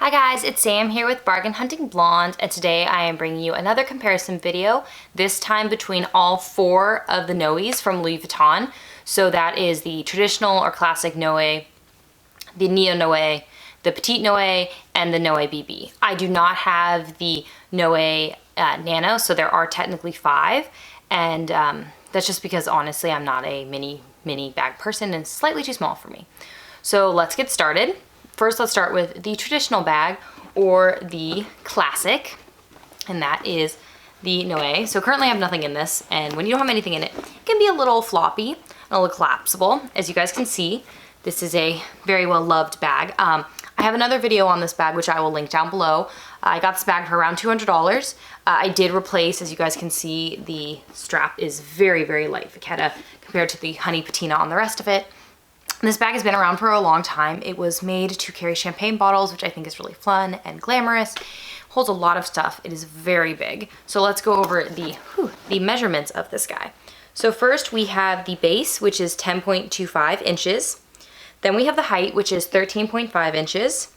Hi guys, it's Sam here with Bargain.hunting.blonde, and today I am bringing you another comparison video, this time between all four of the Noes from Louis Vuitton. So that is the traditional or classic Noe, the Neo Noe, the Petite Noe, and the Noe BB. I do not have the Noe Nano, so there are technically 5, and that's just because honestly I'm not a mini bag person and it's slightly too small for me. So let's get started. First, let's start with the traditional bag, or the classic, and that is the Noe. So currently I have nothing in this, and when you don't have anything in it, it can be a little floppy and a little collapsible. As you guys can see, this is a very well loved bag. I have another video on this bag, which I will link down below. I got this bag for around $200. I did replace, as you guys can see, the strap is very, very light vachetta compared to the honey patina on the rest of it. This bag has been around for a long time. It was made to carry champagne bottles, which I think is really fun and glamorous. Holds a lot of stuff. It is very big. So let's go over the measurements of this guy. So first we have the base, which is 10.25 inches. Then we have the height, which is 13.5 inches.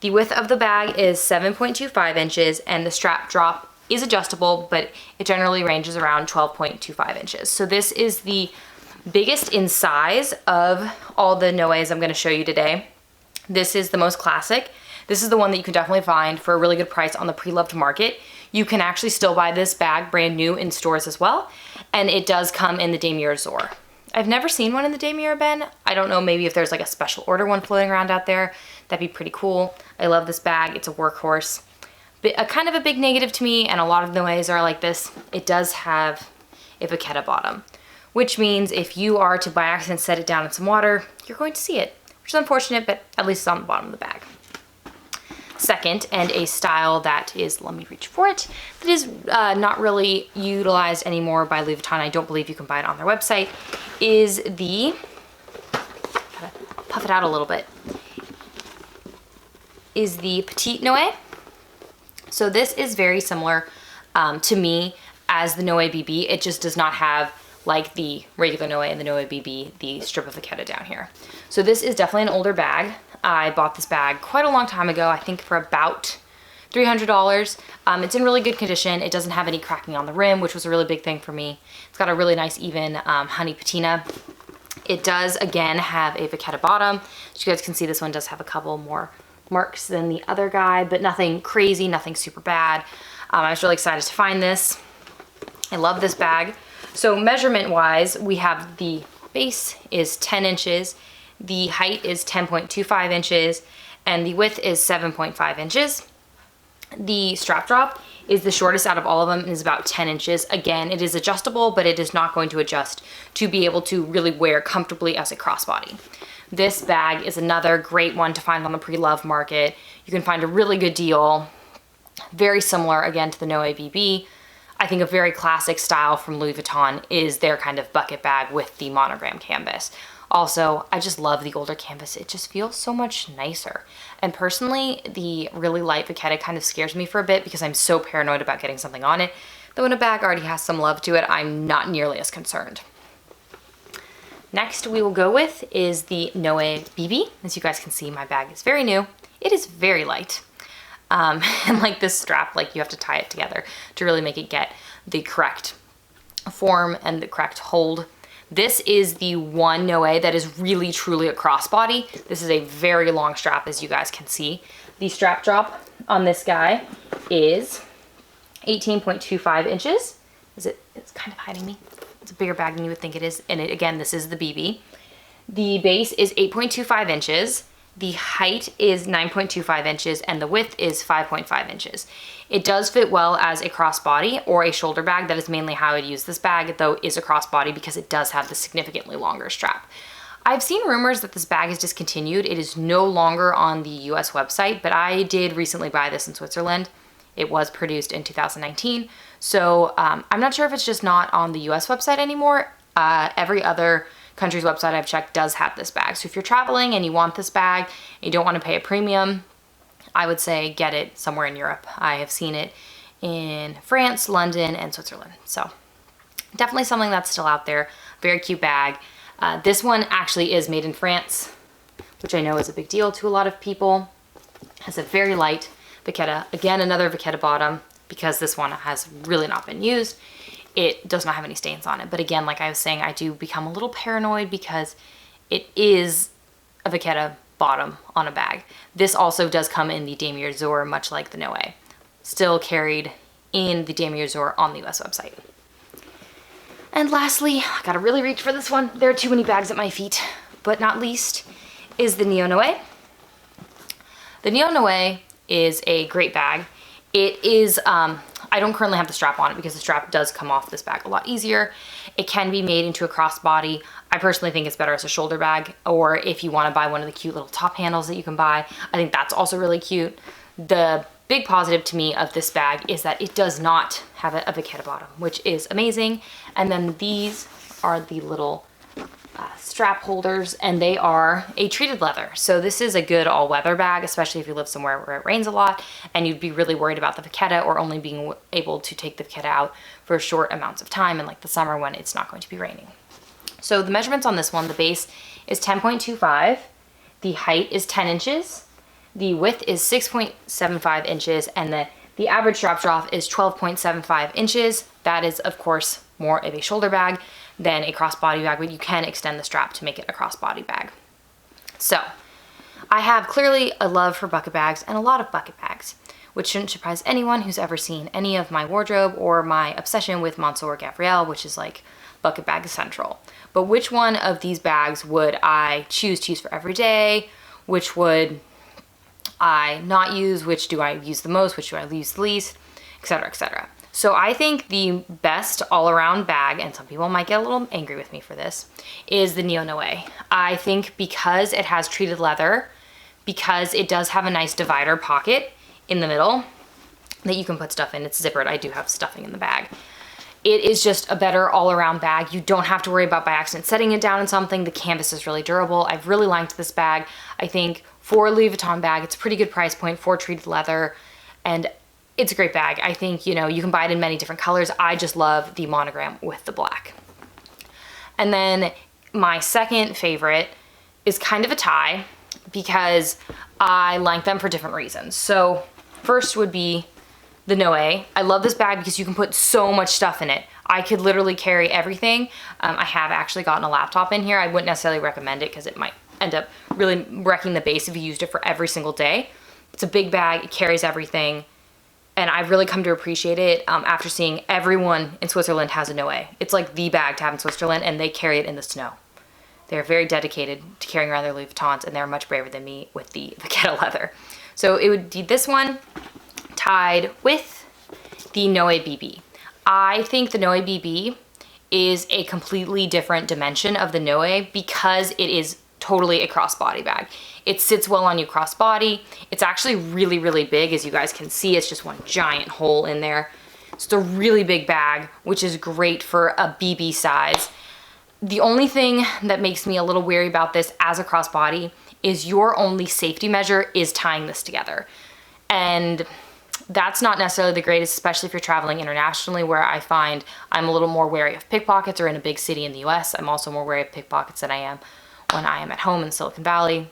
The width of the bag is 7.25 inches, and the strap drop is adjustable, but it generally ranges around 12.25 inches. So this is the biggest in size of all the Noes I'm going to show you today. This is the most classic. This is the one that you can definitely find for a really good price on the Preloved market. You can actually still buy this bag brand new in stores as well, and it does come in the Damier Azur. I've never seen one in the Damier Ben. I don't know, maybe if there's like a special order one floating around out there, that'd be pretty cool. I love this bag. It's a workhorse. But kind of a big negative to me, and a lot of Noes are like this, it does have a vachetta bottom, which means if you are to by accident set it down in some water, you're going to see it, which is unfortunate, but at least it's on the bottom of the bag. Second, and a style that is, let me reach for it, that is not really utilized anymore by Louis Vuitton, I don't believe you can buy it on their website, is the, gotta puff it out a little bit, is the Petite Noe. So this is very similar to me as the Noe BB. It just does not have, like the regular Noe and the Noe BB, the strip of vachetta down here. So this is definitely an older bag. I bought this bag quite a long time ago, I think for about $300. It's in really good condition. It doesn't have any cracking on the rim, which was a really big thing for me. It's got a really nice even honey patina. It does, again, have a vachetta bottom. As you guys can see, this one does have a couple more marks than the other guy, but nothing crazy, nothing super bad. I was really excited to find this. I love this bag. So measurement wise, we have the base is 10 inches, the height is 10.25 inches, and the width is 7.5 inches. The strap drop is the shortest out of all of them and is about 10 inches. Again, it is adjustable, but it is not going to adjust to be able to really wear comfortably as a crossbody. This bag is another great one to find on the Preloved market. You can find a really good deal, very similar again to the Noe BB. I think a very classic style from Louis Vuitton is their kind of bucket bag with the monogram canvas. Also, I just love the older canvas. It just feels so much nicer. And personally, the really light vachetta kind of scares me for a bit because I'm so paranoid about getting something on it. Though when a bag already has some love to it, I'm not nearly as concerned. Next we will go with is the Noe BB. As you guys can see, my bag is very new. It is very light. And like this strap, like you have to tie it together to really make it get the correct form and the correct hold. This is the one Noe that is really truly a crossbody. This is a very long strap, as you guys can see. The strap drop on this guy is 18.25 inches. It's kind of hiding me. It's a bigger bag than you would think it is. And again, this is the BB. The base is 8.25 inches. The height is 9.25 inches and the width is 5.5 inches. It does fit well as a crossbody or a shoulder bag. That is mainly how I'd use this bag, though is a crossbody because it does have the significantly longer strap. I've seen rumors that this bag is discontinued. It is no longer on the US website, but I did recently buy this in Switzerland. It was produced in 2019. So I'm not sure if it's just not on the US website anymore. Every other country's website I've checked does have this bag. So if you're traveling and you want this bag and you don't want to pay a premium, I would say get it somewhere in Europe. I have seen it in France, London, and Switzerland. So definitely something that's still out there. Very cute bag. This one actually is made in France, which I know is a big deal to a lot of people. Has a very light vachetta. Again, another vachetta bottom, because this one has really not been used. It does not have any stains on it. But again, like I was saying, I do become a little paranoid because it is a vachetta bottom on a bag. This also does come in the Damier Azur, much like the Noe. Still carried in the Damier Azur on the US website. And lastly, I gotta really reach for this one. There are too many bags at my feet, but not least is the Neo Noe. The Neo Noe is a great bag. It is, I don't currently have the strap on it because the strap does come off this bag a lot easier. It can be made into a crossbody. I personally think it's better as a shoulder bag, or if you want to buy one of the cute little top handles that you can buy, I think that's also really cute. The big positive to me of this bag is that it does not have a vachetta bottom, which is amazing. And then these are the little strap holders, and they are a treated leather. So this is a good all-weather bag, especially if you live somewhere where it rains a lot and you'd be really worried about the vachetta, or only being able to take the vachetta out for short amounts of time in like the summer when it's not going to be raining. So the measurements on this one, the base is 10.25, the height is 10 inches, the width is 6.75 inches, and the average strap drop is 12.75 inches. That is, of course, more of a shoulder bag than a crossbody bag, but you can extend the strap to make it a crossbody bag. So I have clearly a love for bucket bags and a lot of bucket bags, which shouldn't surprise anyone who's ever seen any of my wardrobe or my obsession with Monsieur Gabriel, which is like bucket bag central. But which one of these bags would I choose to use for every day? Which would I not use? Which do I use the most? Which do I use the least? Etc., etc. So I think the best all-around bag, and some people might get a little angry with me for this, is the Neo Noe. I think because it has treated leather, because it does have a nice divider pocket in the middle that you can put stuff in. It's zippered. I do have stuffing in the bag. It is just a better all-around bag. You don't have to worry about by accident setting it down in something. The canvas is really durable. I've really liked this bag. I think for a Louis Vuitton bag, it's a pretty good price point for treated leather, and it's a great bag. I think, you know, you can buy it in many different colors. I just love the monogram with the black. And then my second favorite is kind of a tie because I like them for different reasons. So first would be the Noe. I love this bag because you can put so much stuff in it. I could literally carry everything. I have actually gotten a laptop in here. I wouldn't necessarily recommend it because it might end up really wrecking the base if you used it for every single day. It's a big bag, it carries everything. And I've really come to appreciate it after seeing everyone in Switzerland has a Noe. It's like the bag to have in Switzerland, and they carry it in the snow. They're very dedicated to carrying around their Louis Vuittons, and they're much braver than me with the vachetta leather. So it would be this one tied with the Noe BB. I think the Noe BB is a completely different dimension of the Noe because it is totally a crossbody bag. It sits well on you crossbody. It's actually really, really big. As you guys can see, it's just one giant hole in there. It's a really big bag, which is great for a BB size. The only thing that makes me a little wary about this as a crossbody is your only safety measure is tying this together. And that's not necessarily the greatest, especially if you're traveling internationally, where I find I'm a little more wary of pickpockets, or in a big city in the US. I'm also more wary of pickpockets than I am when I am at home in Silicon Valley.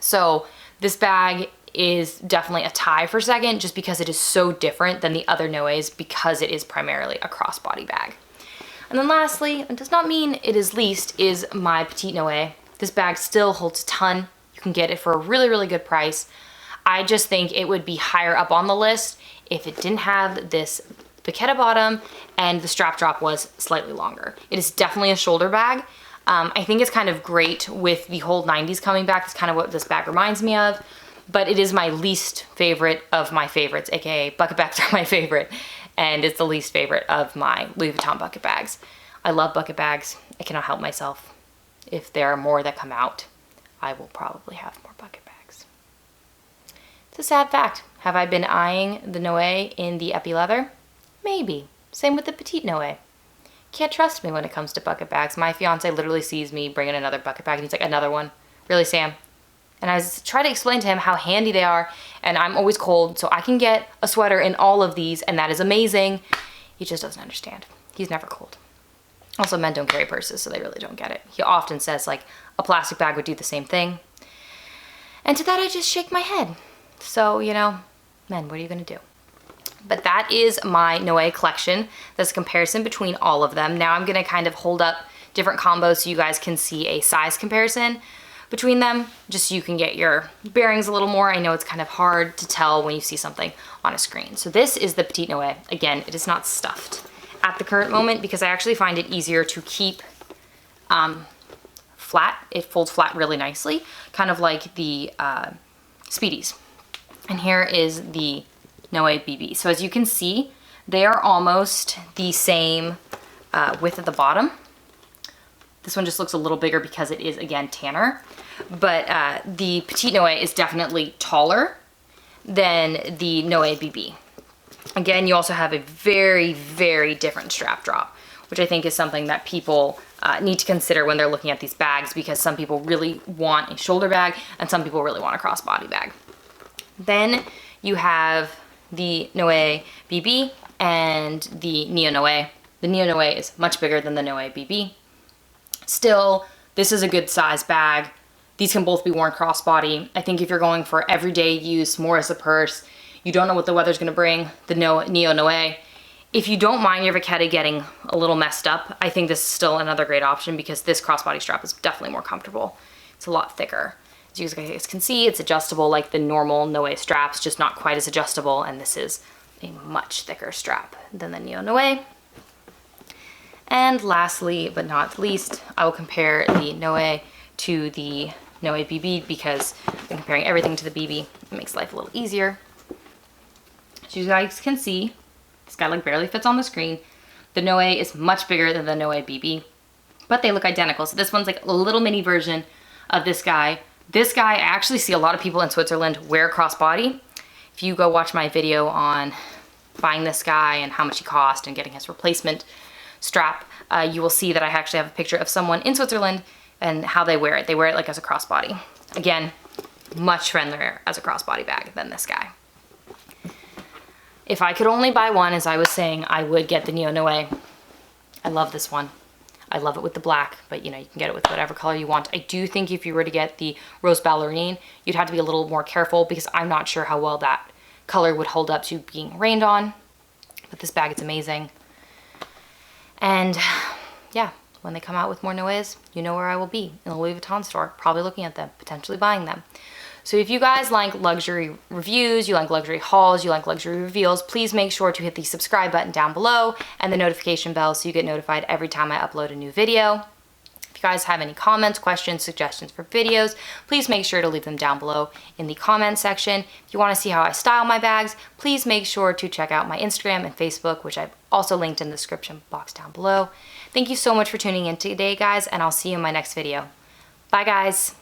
So this bag is definitely a tie for second, just because it is so different than the other Noes, because it is primarily a crossbody bag. And then lastly, and does not mean it is least, is my Petite Noe. This bag still holds a ton. You can get it for a really, really good price. I just think it would be higher up on the list if it didn't have this vachetta bottom and the strap drop was slightly longer. It is definitely a shoulder bag. I think it's kind of great with the whole 90s coming back. It's kind of what this bag reminds me of, but it is my least favorite of my favorites, aka bucket bags are my favorite, and it's the least favorite of my Louis Vuitton bucket bags. I love bucket bags. I cannot help myself. If there are more that come out, I will probably have more bucket bags. It's a sad fact. Have I been eyeing the Noe in the epi leather? Maybe. Same with the Petite Noe. Can't trust me when it comes to bucket bags. My fiance literally sees me bringing another bucket bag and he's like, another one? Really, Sam? And I try to explain to him how handy they are, and I'm always cold, so I can get a sweater in all of these, and that is amazing. He just doesn't understand. He's never cold. Also, men don't carry purses, so they really don't get it. He often says, like, a plastic bag would do the same thing. And to that, I just shake my head. So, you know, men, what are you gonna do? But that is my Noe collection. That's a comparison between all of them. Now I'm gonna kind of hold up different combos so you guys can see a size comparison between them, just so you can get your bearings a little more. I know it's kind of hard to tell when you see something on a screen. So this is the Petite Noe. Again, it is not stuffed at the current moment because I actually find it easier to keep flat. It folds flat really nicely, kind of like the Speedies. And here is the Noe BB. So as you can see, they are almost the same width at the bottom. This one just looks a little bigger because it is, again, tanner. But the Petite Noe is definitely taller than the Noe BB. Again, you also have a very, very different strap drop, which I think is something that people need to consider when they're looking at these bags, because some people really want a shoulder bag and some people really want a crossbody bag. Then you have the Noe BB and the Neo Noe. The Neo Noe is much bigger than the Noe BB. Still, this is a good size bag. These can both be worn crossbody. I think if you're going for everyday use, more as a purse, you don't know what the weather's gonna bring, the Neo Noe. If you don't mind your vachetta getting a little messed up, I think this is still another great option because this crossbody strap is definitely more comfortable. It's a lot thicker. As you guys can see, it's adjustable like the normal Noe straps, just not quite as adjustable, and this is a much thicker strap than the Neo Noe. And lastly, but not least, I will compare the Noe to the Noe BB because I'm comparing everything to the BB. It makes life a little easier. As you guys can see, this guy like barely fits on the screen. The Noe is much bigger than the Noe BB, but they look identical. So this one's like a little mini version of this guy. This guy, I actually see a lot of people in Switzerland wear crossbody. If you go watch my video on buying this guy and how much he cost and getting his replacement strap, you will see that I actually have a picture of someone in Switzerland and how they wear it. They wear it like as a crossbody. Again, much friendlier as a crossbody bag than this guy. If I could only buy one, as I was saying, I would get the Neo Noe. I love this one. I love it with the black, but you know, you can get it with whatever color you want. I do think if you were to get the Rose Ballerine, you'd have to be a little more careful because I'm not sure how well that color would hold up to being rained on. But this bag is amazing. And yeah, when they come out with more Noes, you know where I will be, in the Louis Vuitton store, probably looking at them, potentially buying them. So if you guys like luxury reviews, you like luxury hauls, you like luxury reveals, please make sure to hit the subscribe button down below and the notification bell so you get notified every time I upload a new video. If you guys have any comments, questions, suggestions for videos, please make sure to leave them down below in the comments section. If you want to see how I style my bags, please make sure to check out my Instagram and Facebook, which I've also linked in the description box down below. Thank you so much for tuning in today, guys, and I'll see you in my next video. Bye, guys.